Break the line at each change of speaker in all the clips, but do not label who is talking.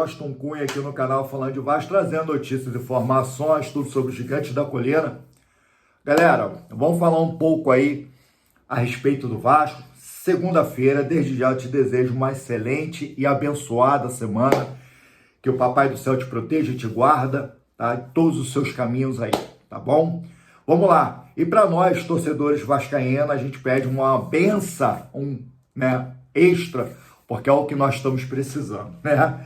Washington Cunha aqui no canal Falando de Vasco, trazendo notícias, informações, tudo sobre os Gigantes da Colina. Galera, vamos falar um pouco aí a respeito do Vasco. Segunda-feira, desde já eu te desejo uma excelente e abençoada semana. Que o Papai do Céu te proteja e te guarda, tá? Em todos os seus caminhos aí, tá bom? Vamos lá. E para nós, torcedores vascaínos, a gente pede uma benção, extra, porque é o que nós estamos precisando, né?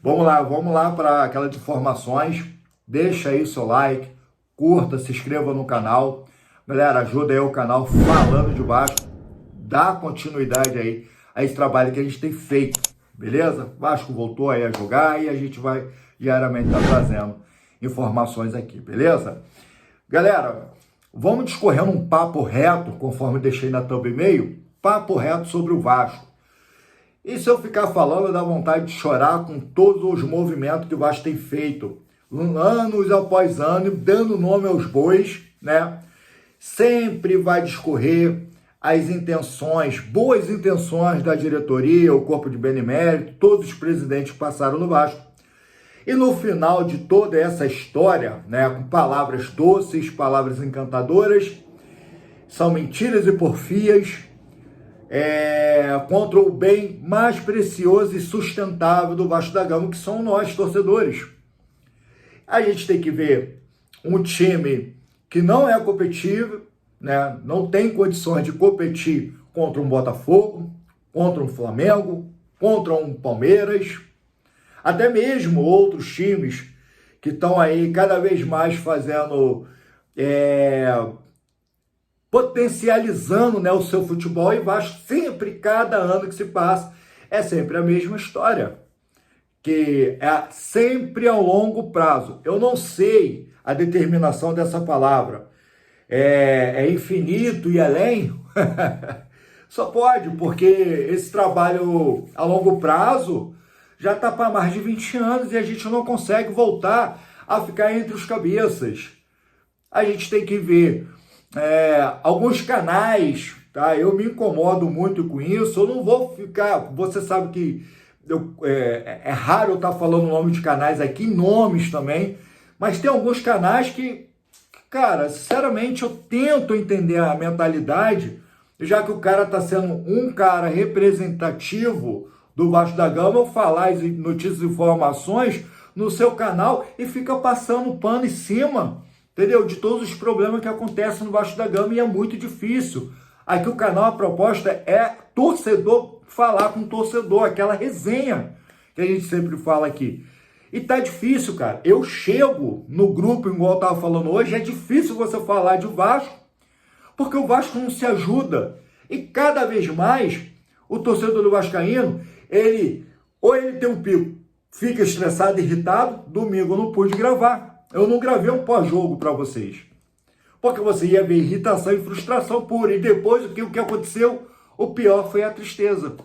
Vamos lá para aquelas informações. Deixa aí o seu like, curta, se inscreva no canal. Galera, ajuda aí o canal Falando de Vasco, dá continuidade aí a esse trabalho que a gente tem feito, beleza? Vasco voltou aí a jogar e a gente vai diariamente estar trazendo informações aqui, beleza? Galera, vamos discorrendo um papo reto, conforme deixei na thumb e-mail, papo reto sobre o Vasco. E se eu ficar falando, dá vontade de chorar com todos os movimentos que o Vasco tem feito, anos após anos, dando nome aos bois, né? Sempre vai discorrer as intenções, boas intenções da diretoria, o corpo de benemérito, todos os presidentes que passaram no Vasco. E no final de toda essa história, né, com palavras doces, palavras encantadoras, são mentiras e porfias, contra o bem mais precioso e sustentável do Vasco da Gama, que são nós, torcedores. A gente tem que ver um time que não é competitivo, né, não tem condições de competir contra um Botafogo, contra um Flamengo, contra um Palmeiras, até mesmo outros times que estão aí cada vez mais fazendo, potencializando, né, o seu futebol, e Vasco sempre, cada ano que se passa, é sempre a mesma história, que é sempre a longo prazo. Eu não sei a determinação dessa palavra, é infinito e além, só pode, porque esse trabalho a longo prazo já está para mais de 20 anos e a gente não consegue voltar a ficar entre os cabeças. A gente tem que ver alguns canais, tá? Eu me incomodo muito com isso, eu não vou ficar, você sabe que é raro eu estar falando o nome de canais aqui, nomes também, mas tem alguns canais que, cara, sinceramente eu tento entender a mentalidade, já que o cara está sendo um cara representativo do Vasco da Gama, eu falar as notícias e informações no seu canal e fica passando pano em cima, entendeu? De todos os problemas que acontecem no Vasco da Gama, e é muito difícil. Aqui o canal, a proposta é torcedor falar com torcedor, aquela resenha que a gente sempre fala aqui. E tá difícil, cara. Eu chego no grupo, igual eu tava falando hoje, é difícil você falar de Vasco, porque o Vasco não se ajuda. E cada vez mais, o torcedor do vascaíno, ele tem um pico, fica estressado, irritado. Domingo eu não pude gravar. Eu não gravei um pós-jogo para vocês, porque você ia ver irritação e frustração pura. E depois, o que aconteceu? O pior foi a tristeza.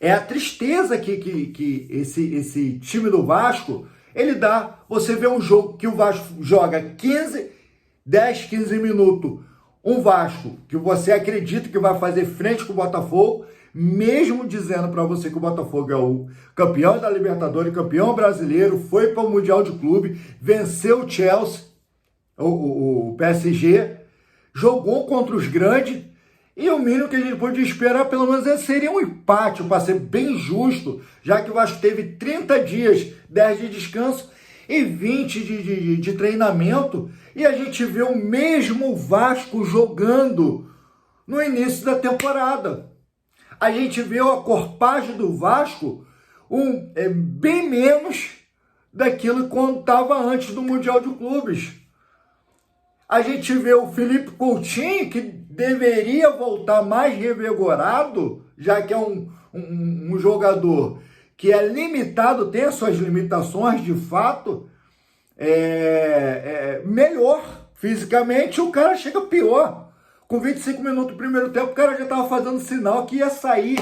É a tristeza que esse time do Vasco, ele dá. Você vê um jogo que o Vasco joga 10, 15 minutos. Um Vasco que você acredita que vai fazer frente com o Botafogo, mesmo dizendo para você que o Botafogo é o campeão da Libertadores, campeão brasileiro, foi para o Mundial de Clube, venceu o Chelsea, o PSG, jogou contra os grandes, e o mínimo que a gente podia esperar, pelo menos, seria um empate, para ser bem justo, já que o Vasco teve 30 dias, 10 de descanso e 20 de treinamento, e a gente vê o mesmo Vasco jogando no início da temporada. A gente vê a corpagem do Vasco bem menos daquilo quando estava antes do Mundial de Clubes. A gente vê o Felipe Coutinho, que deveria voltar mais revigorado, já que é um jogador que é limitado, tem as suas limitações de fato, melhor fisicamente, o cara chega pior. Com 25 minutos do primeiro tempo, o cara já estava fazendo sinal que ia sair.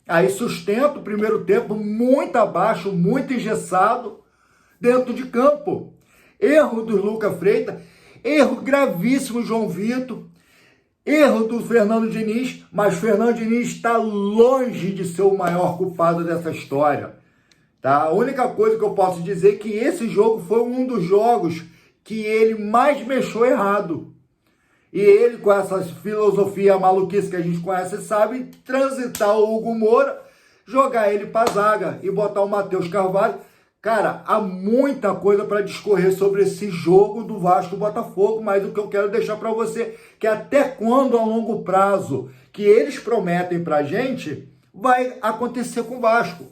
Aí sustenta o primeiro tempo muito abaixo, muito engessado, dentro de campo. Erro do Lucas Freitas, erro gravíssimo do João Vitor, erro do Fernando Diniz, mas Fernando Diniz está longe de ser o maior culpado dessa história. Tá? A única coisa que eu posso dizer é que esse jogo foi um dos jogos que ele mais mexeu errado. E ele, com essa filosofia maluquice que a gente conhece, sabe transitar o Hugo Moura, jogar ele para zaga e botar o Matheus Carvalho. Cara, há muita coisa para discorrer sobre esse jogo do Vasco e Botafogo, mas o que eu quero deixar para você, que até quando a longo prazo que eles prometem para a gente, vai acontecer com o Vasco.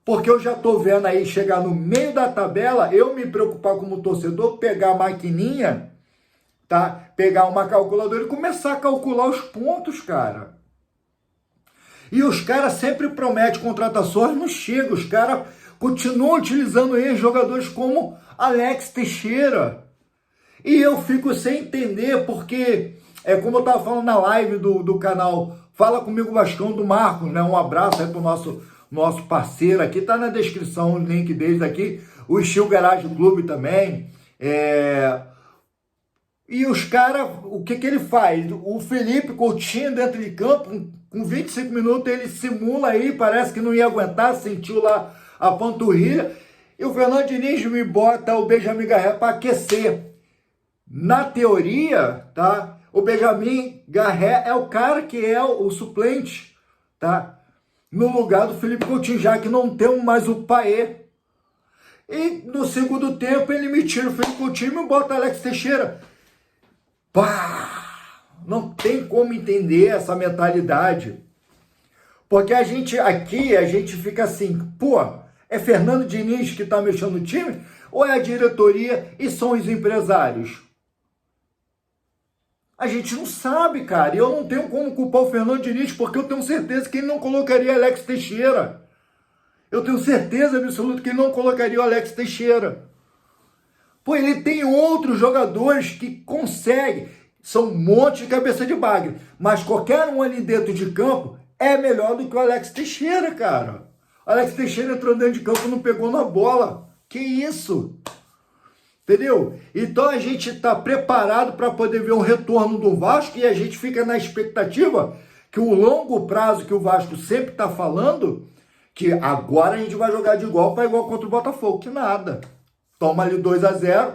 Porque eu já estou vendo aí chegar no meio da tabela, eu me preocupar como torcedor, pegar a maquininha, tá? Pegar uma calculadora e começar a calcular os pontos, cara. E os caras sempre prometem contratações, não chega. Os caras continuam utilizando ex-jogadores como Alex Teixeira. E eu fico sem entender, porque, como eu estava falando na live do canal Fala Comigo Vascão, do Marcos, né? Um abraço aí pro nosso parceiro aqui, tá na descrição o link deles aqui, o Steel Garage Clube também. E os caras, o que ele faz? O Felipe Coutinho dentro de campo, com 25 minutos, ele simula aí, parece que não ia aguentar, sentiu lá a panturrilha, e o Fernando Diniz me bota o Benjamin Garré para aquecer. Na teoria, tá? O Benjamin Garré é o cara que é o suplente, tá? No lugar do Felipe Coutinho, já que não tem mais o Paê. E no segundo tempo ele me tira o Felipe Coutinho e me bota Alex Teixeira. Pá! Não tem como entender essa mentalidade. Porque a gente fica assim, pô, é Fernando Diniz que tá mexendo no time? Ou é a diretoria e são os empresários? A gente não sabe, cara. E eu não tenho como culpar o Fernando Diniz, porque eu tenho certeza que ele não colocaria Alex Teixeira. Eu tenho certeza absoluta que ele não colocaria o Alex Teixeira. Pô, ele tem outros jogadores que conseguem. São um monte de cabeça de bagre. Mas qualquer um ali dentro de campo é melhor do que o Alex Teixeira, cara. O Alex Teixeira entrou dentro de campo e não pegou na bola. Que isso? Entendeu? Então a gente está preparado para poder ver um retorno do Vasco e a gente fica na expectativa que o longo prazo que o Vasco sempre está falando, que agora a gente vai jogar de igual para igual contra o Botafogo, que nada. Toma ali 2-0,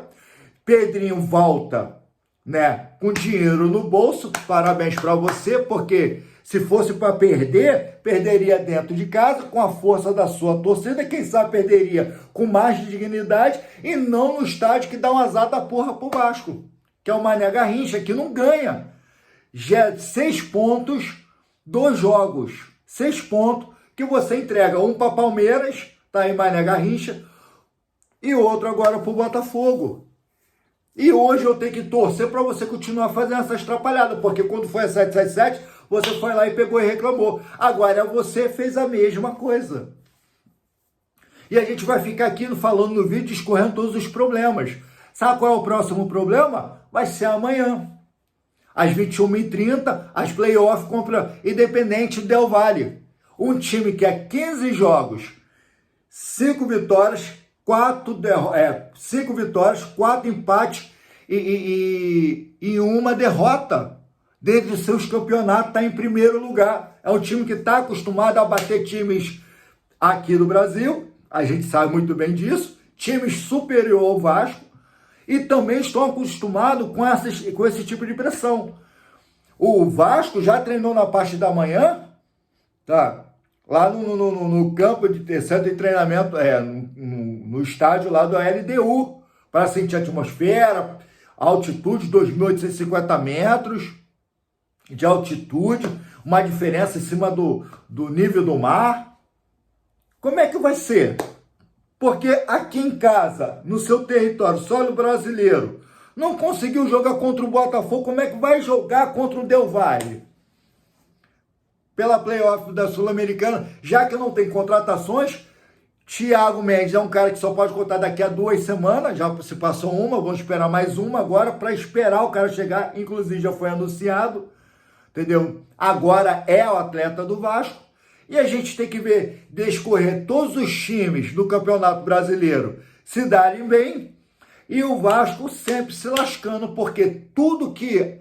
Pedrinho volta, né, com dinheiro no bolso, parabéns para você, porque se fosse para perder, perderia dentro de casa, com a força da sua torcida, quem sabe perderia com mais dignidade, e não no estádio que dá um azar da porra pro Vasco, que é o Mané Garrincha, que não ganha. Já 6 pontos, 2 jogos, 6 pontos, que você entrega um para Palmeiras, tá aí Mané Garrincha, e outro agora pro Botafogo. E hoje eu tenho que torcer para você continuar fazendo essas atrapalhadas, porque quando foi a 777, você foi lá e pegou e reclamou. Agora você fez a mesma coisa. E a gente vai ficar aqui falando no vídeo, discorrendo todos os problemas. Sabe qual é o próximo problema? Vai ser amanhã. Às 21h30, as playoffs contra Independente Del Valle. Um time que é 15 jogos, 5 vitórias, 5 vitórias, 4 empates e uma derrota. Dentro dos seus campeonatos, está em primeiro lugar. É um time que está acostumado a bater times aqui do Brasil, a gente sabe muito bem disso, times superior ao Vasco, e também estão acostumados com esse tipo de pressão. O Vasco já treinou na parte da manhã, tá? Lá no campo de centro de treinamento, no estádio lá do LDU, para sentir a atmosfera, altitude 2.850 metros de altitude, uma diferença em cima do nível do mar. Como é que vai ser? Porque aqui em casa, no seu território, solo brasileiro, não conseguiu jogar contra o Botafogo, como é que vai jogar contra o Del Valle? Pela playoff da Sul-Americana, já que não tem contratações, Thiago Mendes é um cara que só pode contar daqui a 2 semanas, já se passou uma, vamos esperar mais uma agora, para esperar o cara chegar, inclusive já foi anunciado, entendeu? Agora é o atleta do Vasco, e a gente tem que ver, descorrer todos os times do Campeonato Brasileiro se darem bem, e o Vasco sempre se lascando, porque tudo que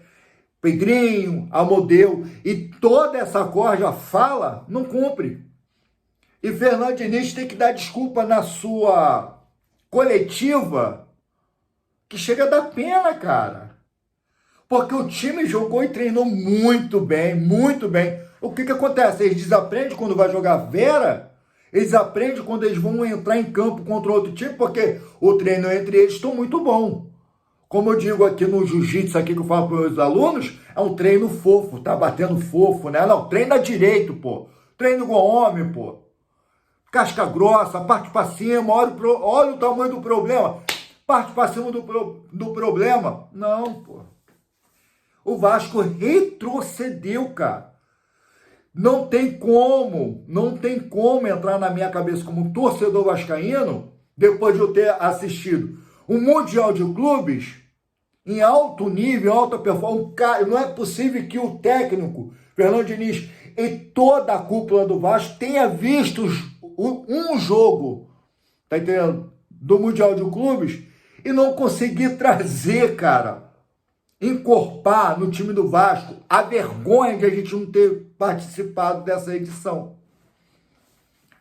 Pedrinho, Amodeu e toda essa corja fala, não cumpre. E Fernando Diniz tem que dar desculpa na sua coletiva, que chega a dar pena, cara. Porque o time jogou e treinou muito bem, muito bem. O que acontece? Eles desaprendem quando vai jogar Vera, eles aprendem quando eles vão entrar em campo contra outro time, porque o treino entre eles está muito bom. Como eu digo aqui no jiu-jitsu, aqui que eu falo para os meus alunos, é um treino fofo, tá batendo fofo, né? Não, treina direito, pô. Treino igual homem, pô. Casca grossa, parte para cima, olha o tamanho do problema. Parte para cima do problema. Não, pô. O Vasco retrocedeu, cara. Não tem como entrar na minha cabeça como torcedor vascaíno, depois de eu ter assistido um Mundial de Clubes em alto nível, alta performance. Não é possível que o técnico, Fernando Diniz, e toda a cúpula do Vasco tenha visto um jogo, tá entendendo? Do Mundial de Clubes e não conseguir trazer, cara, encorpar no time do Vasco a vergonha de a gente não ter participado dessa edição.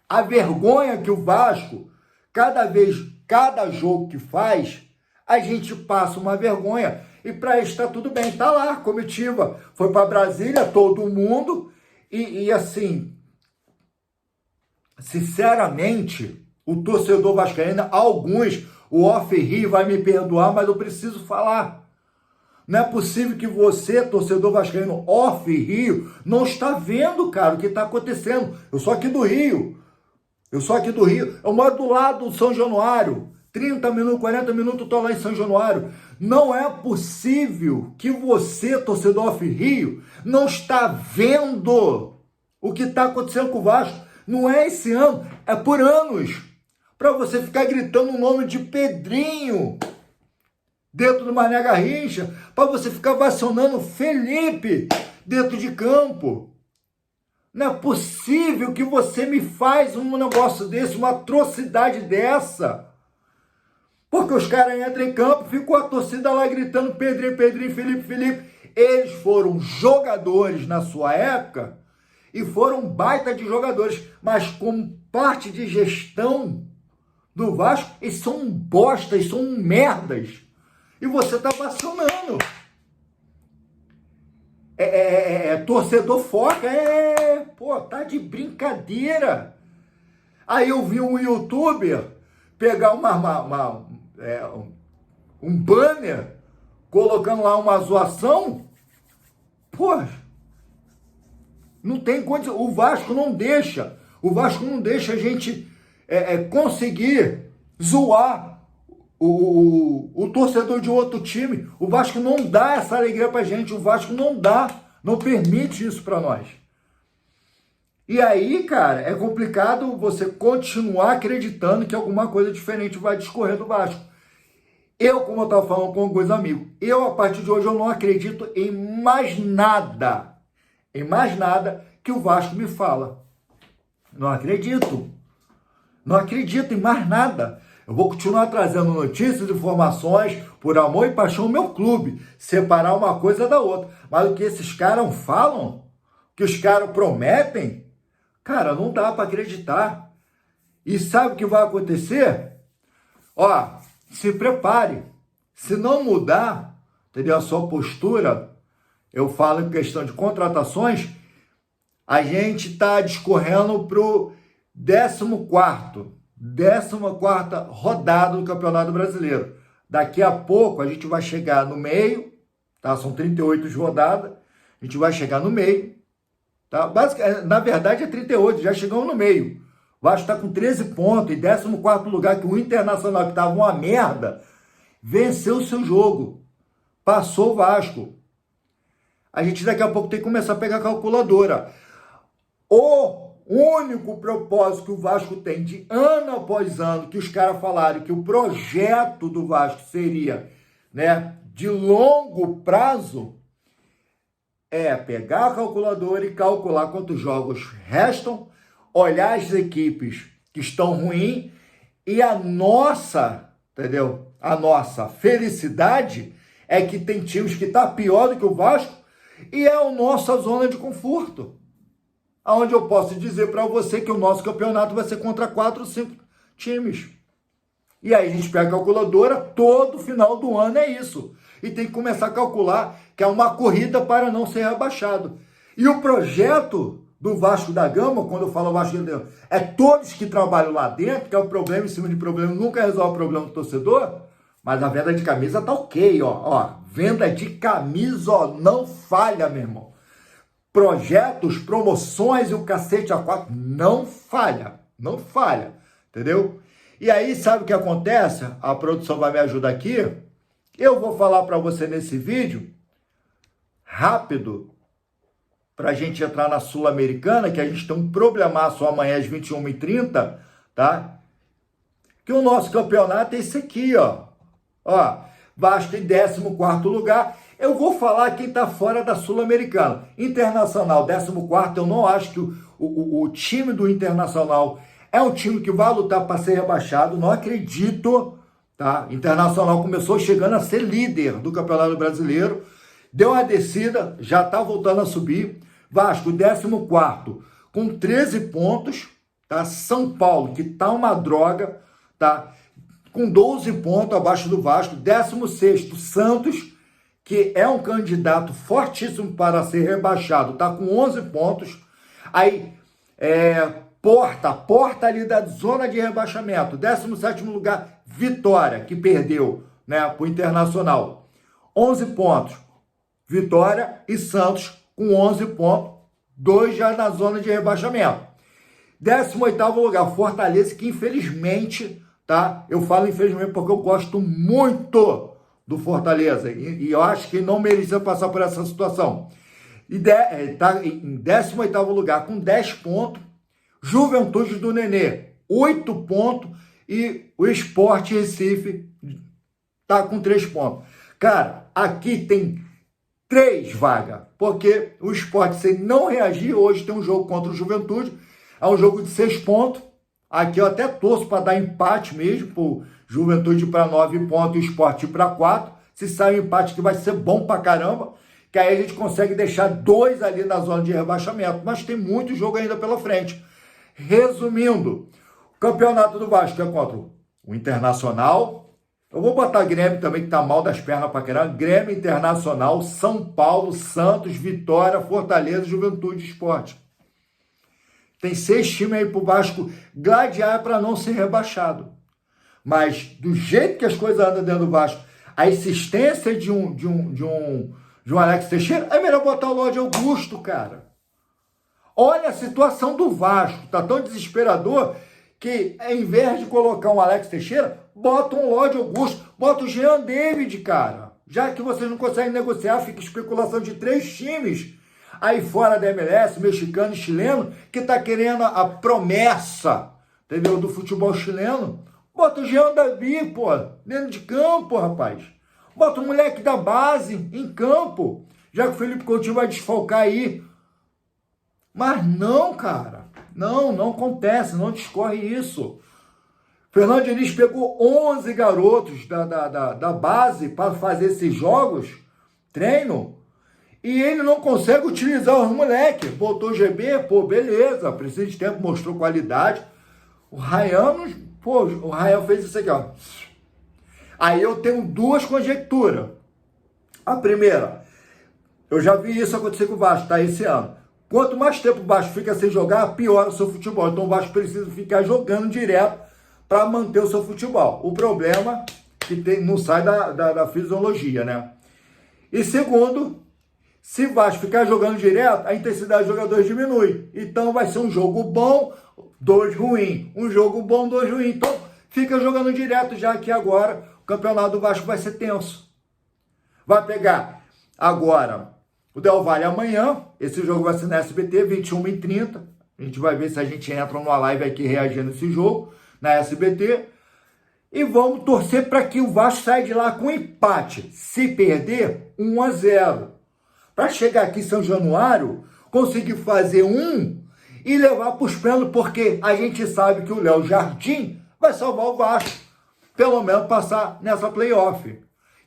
A vergonha que o Vasco, cada jogo que faz, a gente passa uma vergonha. E para isso está tudo bem, tá lá, comitiva. Foi para Brasília, todo mundo, e assim, sinceramente, o torcedor vascaíno, alguns, o Off-Rio vai me perdoar, mas eu preciso falar. Não é possível que você, torcedor vascaíno Off-Rio, não está vendo, cara, o que está acontecendo. Eu sou aqui do Rio. Eu moro do lado do São Januário. 30 minutos, 40 minutos, eu estou lá em São Januário. Não é possível que você, torcedor Off-Rio, não está vendo o que está acontecendo com o Vasco. Não é esse ano, é por anos. Para você ficar gritando o nome de Pedrinho dentro do Mané Garrincha, para você ficar vacionando Felipe dentro de campo. Não é possível que você me faz um negócio desse, uma atrocidade dessa. Porque os caras entram em campo, ficou a torcida lá gritando Pedrinho, Pedrinho, Felipe, Felipe. Eles foram jogadores na sua época e foram baita de jogadores, mas como parte de gestão do Vasco, eles são bostas, são merdas. E você tá vacinando. Torcedor foca, pô, tá de brincadeira. Aí eu vi um youtuber pegar um banner, colocando lá uma zoação. Pô, não tem condição. O Vasco não deixa a gente conseguir zoar o torcedor de outro time. O Vasco não dá essa alegria pra gente, o Vasco não permite isso pra nós. E aí, cara, é complicado você continuar acreditando que alguma coisa diferente vai discorrer do Vasco. Eu, como eu estava falando com alguns amigos, a partir de hoje, eu não acredito em mais nada que o Vasco me fala. Não acredito em mais nada. Eu vou continuar trazendo notícias, informações, por amor e paixão ao meu clube, separar uma coisa da outra. Mas o que esses caras falam, o que os caras prometem, cara, não dá para acreditar. E sabe o que vai acontecer? Ó, se prepare. Se não mudar, entendeu, a sua postura, eu falo em questão de contratações, a gente está discorrendo para o 14ª rodada do Campeonato Brasileiro. Daqui a pouco a gente vai chegar no meio, tá? São 38 rodadas, a gente vai chegar no meio, tá? Na verdade é 38, já chegamos no meio. O Vasco está com 13 pontos, em 14º lugar, que o Internacional, que estava uma merda, venceu o seu jogo, passou o Vasco. A gente daqui a pouco tem que começar a pegar a calculadora. O único propósito que o Vasco tem de ano após ano, que os caras falaram que o projeto do Vasco seria, né, de longo prazo, é pegar a calculadora e calcular quantos jogos restam, olhar as equipes que estão ruins e a nossa, entendeu? A nossa felicidade é que tem times que tá pior do que o Vasco e é a nossa zona de conforto. Onde eu posso dizer para você que o nosso campeonato vai ser contra 4 ou 5 times. E aí a gente pega a calculadora, todo final do ano é isso. E tem que começar a calcular que é uma corrida para não ser rebaixado. E o projeto do Vasco da Gama, quando eu falo Vasco da Gama, é todos que trabalham lá dentro, que é o problema em cima de problema, nunca resolve o problema do torcedor, mas a venda de camisa tá ok, ó. Venda de camisa, ó, não falha, meu irmão. Projetos, promoções e o cacete A4 não falha, entendeu? E aí, sabe o que acontece? A produção vai me ajudar aqui. Eu vou falar para você nesse vídeo, rápido, para a gente entrar na Sul-Americana, que a gente tem um problemaço amanhã às 21h30, tá? Que o nosso campeonato é esse aqui, ó. Vasco em 14º lugar. Eu vou falar quem está fora da Sul-Americana. Internacional, 14º, eu não acho que o time do Internacional é um time que vai lutar para ser rebaixado, não acredito, tá? Internacional começou chegando a ser líder do Campeonato Brasileiro, deu uma descida, já está voltando a subir. Vasco, 14º, com 13 pontos, tá? São Paulo, que tá uma droga, tá? Com 12 pontos abaixo do Vasco. 16º, Santos, que é um candidato fortíssimo para ser rebaixado, tá com 11 pontos. Aí, Porta ali da zona de rebaixamento. 17º lugar, Vitória, que perdeu, né, para o Internacional. 11 pontos. Vitória e Santos com 11 pontos, 2 já na zona de rebaixamento. 18º lugar, Fortaleza, que infelizmente, tá? Eu falo infelizmente porque eu gosto muito do Fortaleza e eu acho que não merecia passar por essa situação. E tá em 18º lugar com 10 pontos, Juventude do Nenê, 8 pontos e o Sport Recife tá com 3 pontos. Cara, aqui tem 3 vagas, porque o Sport, se não reagir, hoje tem um jogo contra o Juventude, é um jogo de 6 pontos. Aqui eu até torço para dar empate mesmo, pro Juventude para 9 pontos e o Sport para 4. Se sair um empate que vai ser bom pra caramba, que aí a gente consegue deixar 2 ali na zona de rebaixamento, mas tem muito jogo ainda pela frente. Resumindo, o campeonato do Vasco é contra o Internacional. Eu vou botar Grêmio também, que tá mal das pernas pra caramba. Grêmio, Internacional, São Paulo, Santos, Vitória, Fortaleza, Juventude e Sport. Tem 6 times aí pro Vasco gladiar para não ser rebaixado. Mas do jeito que as coisas andam dentro do Vasco, a insistência de um Alex Teixeira, é melhor botar o Lorde Augusto, cara. Olha a situação do Vasco, tá tão desesperador que, ao invés de colocar um Alex Teixeira, bota um Lorde Augusto, bota o Jean David, cara. Já que vocês não conseguem negociar, fica especulação de 3 times aí fora da MLS, mexicano e chileno, que tá querendo a promessa, entendeu, do futebol chileno. Bota o Jean David, pô, dentro de campo, rapaz. Bota o moleque da base em campo, já que o Felipe Coutinho vai desfalcar aí. Mas não, cara, não acontece, não discorre isso. Fernando Diniz pegou 11 garotos da base para fazer esses jogos, treino, e ele não consegue utilizar os moleques. Botou o GB, pô, beleza, precisa de tempo, mostrou qualidade. O Ryan fez isso aqui, ó. Aí eu tenho 2 conjecturas. A primeira, eu já vi isso acontecer com o Vasco, tá, esse ano. Quanto mais tempo o Vasco fica sem jogar, pior o seu futebol. Então o Vasco precisa ficar jogando direto para manter o seu futebol. O problema é que não sai da fisiologia, né? E segundo, se o Vasco ficar jogando direto, a intensidade dos jogadores diminui. Então vai ser um jogo bom, 2 ruim. Um jogo bom, 2 ruim. Então fica jogando direto, já que agora o campeonato do Vasco vai ser tenso. Vai pegar agora o Del Valle amanhã. Esse jogo vai ser na SBT, 21h30. A gente vai ver se a gente entra numa live aqui reagindo a esse jogo, na SBT. E vamos torcer para que o Vasco saia de lá com empate. Se perder, 1-0. Para chegar aqui em São Januário, conseguir fazer 1 e levar para os pênaltis, porque a gente sabe que o Léo Jardim vai salvar o Vasco. Pelo menos passar nessa playoff.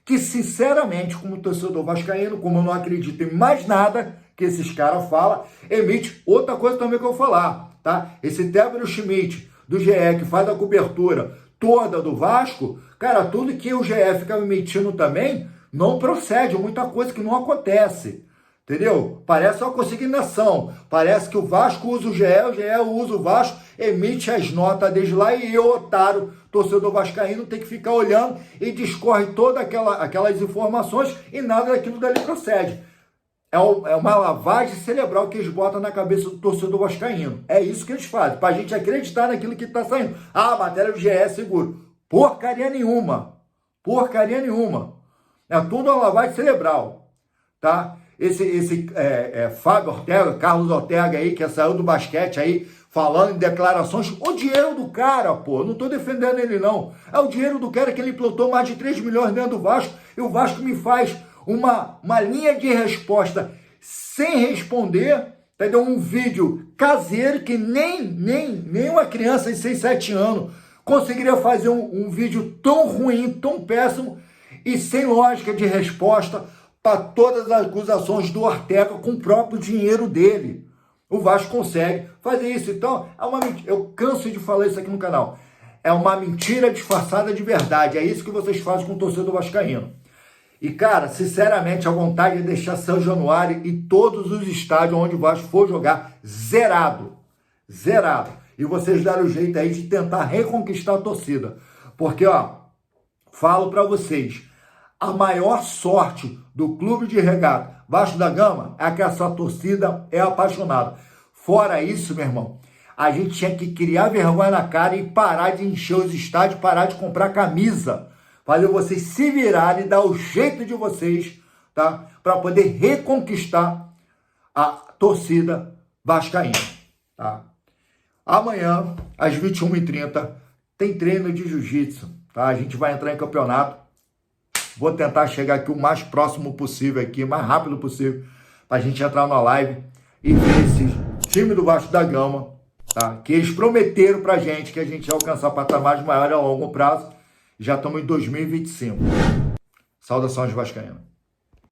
Que, sinceramente, como torcedor vascaíno, como eu não acredito em mais nada, que esses caras falam, emite outra coisa também que eu vou falar, tá? Esse Tebero Schmidt, do GE, que faz a cobertura toda do Vasco, cara, tudo que o GE fica emitindo também, não procede, muita coisa que não acontece. Entendeu? Parece uma consignação. Parece que o Vasco usa o GE usa o Vasco, emite as notas desde lá e eu, otário, torcedor vascaíno, tem que ficar olhando e discorre todas aquelas informações e nada daquilo dali procede. É uma lavagem cerebral que eles botam na cabeça do torcedor vascaíno. É isso que eles fazem, pra gente acreditar naquilo que tá saindo. Ah, a matéria do GE é seguro. Porcaria nenhuma. Porcaria nenhuma. É tudo uma lavagem cerebral, tá? Esse Fábio Ortega, Carlos Ortega aí, que saiu do basquete aí, falando em declarações, o dinheiro do cara, pô, não tô defendendo ele não, é o dinheiro do cara que ele implantou mais de 3 milhões dentro do Vasco, e o Vasco me faz uma linha de resposta sem responder, entendeu? Um vídeo caseiro que nem uma criança de 6, 7 anos conseguiria fazer um vídeo tão ruim, tão péssimo, e sem lógica de resposta, para todas as acusações do Ortega com o próprio dinheiro dele. O Vasco consegue fazer isso. Então, é uma mentira. Eu canso de falar isso aqui no canal. É uma mentira disfarçada de verdade. É isso que vocês fazem com o torcedor vascaíno. E, cara, sinceramente, a vontade é deixar São Januário e todos os estádios onde o Vasco for jogar zerado. Zerado. E vocês deram o jeito aí de tentar reconquistar a torcida. Porque, ó, falo para vocês, a maior sorte do clube de regata Vasco da Gama é que essa torcida é apaixonada. Fora isso, meu irmão, a gente tinha que criar vergonha na cara e parar de encher os estádios, parar de comprar camisa, fazer vocês se virarem e dar o jeito de vocês, tá? Para poder reconquistar a torcida vascaína, tá? Amanhã, às 21h30, tem treino de jiu-jitsu, tá? A gente vai entrar em campeonato. Vou tentar chegar aqui o mais próximo possível, aqui, mais rápido possível, para a gente entrar na live e ver esse time do Vasco da Gama, tá? Que eles prometeram pra gente que a gente ia alcançar patamares maiores a longo prazo. Já estamos em 2025. Saudações vascaínas.